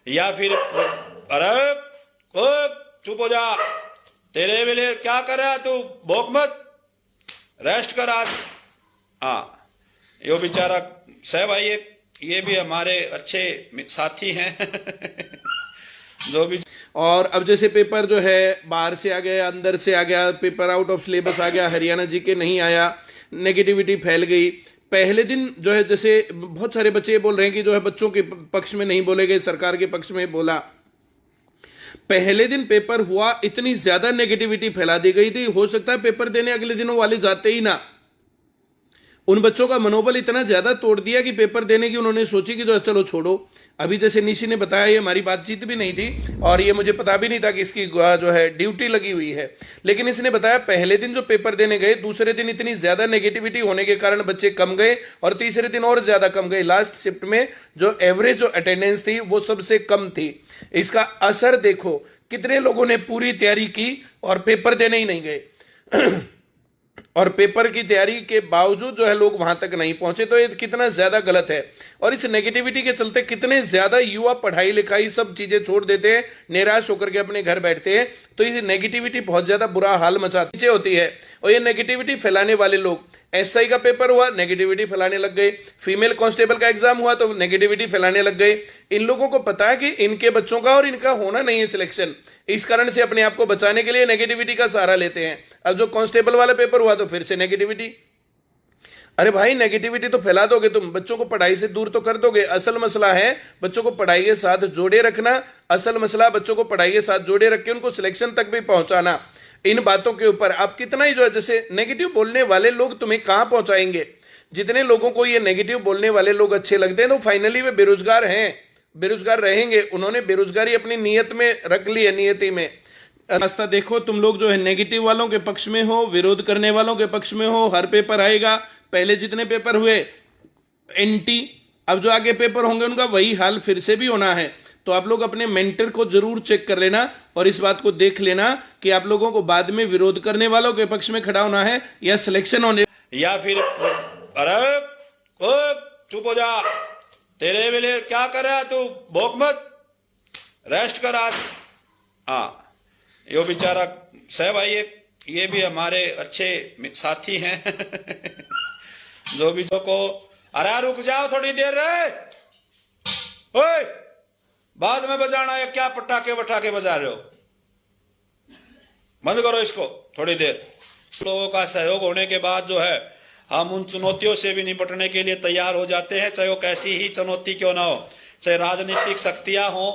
या फिर अरे ओ चुप हो जा, तेरे लिए क्या कर रहा है तू, भोग मत, रेस्ट कर आज। हाँ, यो बेचारा सह भाई, ये भी हमारे अच्छे साथी हैं जो भी। और अब जैसे पेपर जो है बाहर से आ गया, अंदर से आ गया, पेपर आउट ऑफ सिलेबस आ गया, हरियाणा जी के नहीं आया, नेगेटिविटी फैल गई। पहले दिन जो है जैसे बहुत सारे बच्चे ये बोल रहे हैं कि जो है बच्चों के पक्ष में नहीं बोले गए, सरकार के पक्ष में बोला। पहले दिन पेपर हुआ, इतनी ज्यादा नेगेटिविटी फैला दी गई थी, हो सकता है पेपर देने अगले दिनों वाले जाते ही ना। उन बच्चों का मनोबल इतना ज्यादा तोड़ दिया कि पेपर देने की उन्होंने सोची कि जो चलो छोड़ो। अभी जैसे निशी ने बताया, ये हमारी बातचीत भी नहीं थी और ये मुझे पता भी नहीं था कि इसकी जो है ड्यूटी लगी हुई है, लेकिन इसने बताया पहले दिन जो पेपर देने गए, दूसरे दिन इतनी ज्यादा नेगेटिविटी होने के कारण बच्चे कम गए और तीसरे दिन और ज्यादा कम गए। लास्ट शिफ्ट में जो एवरेज जो अटेंडेंस थी वो सबसे कम थी। इसका असर देखो, कितने लोगों ने पूरी तैयारी की और पेपर देने ही नहीं गए और पेपर की तैयारी के बावजूद जो है लोग वहां तक नहीं पहुंचे। तो ये कितना ज्यादा गलत है। और इस नेगेटिविटी के चलते कितने ज्यादा युवा पढ़ाई लिखाई सब चीजें छोड़ देते हैं, निराश होकर के अपने घर बैठते हैं। तो ये नेगेटिविटी बहुत ज्यादा बुरा हाल मचाती होती है। और ये नेगेटिविटी फैलाने वाले लोग, एसआई का पेपर हुआ, नेगेटिविटी फैलाने लग गए, फीमेल कांस्टेबल का एग्जाम हुआ तो नेगेटिविटी फैलाने लग गए। इन लोगों को पता है कि इनके बच्चों का और इनका होना नहीं है सिलेक्शन, इस कारण से अपने आप को बचाने के लिए नेगेटिविटी का सहारा लेते हैं। अब जो कांस्टेबल वाला पेपर हुआ तो फिर से नेगेटिविटी। अरे भाई, नेगेटिविटी तो फैला दोगे तुम, बच्चों को पढ़ाई से दूर तो कर दोगे। असल मसला है बच्चों को पढ़ाई के साथ जोड़े रखना, असल मसला बच्चों को पढ़ाई के साथ जोड़े रख के उनको सिलेक्शन तक भी पहुंचाना। इन बातों के ऊपर आप कितना ही जो है, जैसे नेगेटिव बोलने वाले लोग तुम्हें कहां पहुंचाएंगे। जितने लोगों को ये नेगेटिव बोलने वाले लोग अच्छे लगते हैं तो फाइनली वे बेरोजगार हैं, बेरोजगार रहेंगे। उन्होंने बेरोजगारी अपनी नियत में रख ली है, नियति में। रास्ता देखो, तुम लोग जो है नेगेटिव वालों के पक्ष में हो, विरोध करने वालों के पक्ष में हो। हर पेपर आएगा, पहले जितने पेपर हुए एंटी, अब जो आगे पेपर होंगे उनका वही हाल फिर से भी होना है। तो आप लोग अपने मेंटर को जरूर चेक कर लेना और इस बात को देख लेना कि आप लोगों को बाद में विरोध करने वालों के पक्ष में खड़ा होना है या सिलेक्शन होने, या फिर अरे ओ चुप हो जा, तेरे लिए क्या कर रहा है तू, भोग मत, रेस्ट कर आज। हाँ, यो बेचारा सह भाई, ये भी हमारे अच्छे साथी हैं जो भी जो को, अरे रुक जाओ थोड़ी देर रे, ओए बाद में बजाना है, क्या पटाखे वटाखे बजा रहे हो, बंद करो इसको थोड़ी देर। लोगों का सहयोग होने के बाद जो है हम उन चुनौतियों से भी निपटने के लिए तैयार हो जाते हैं, चाहे वो कैसी ही चुनौती क्यों ना हो, चाहे राजनीतिक शक्तियां हों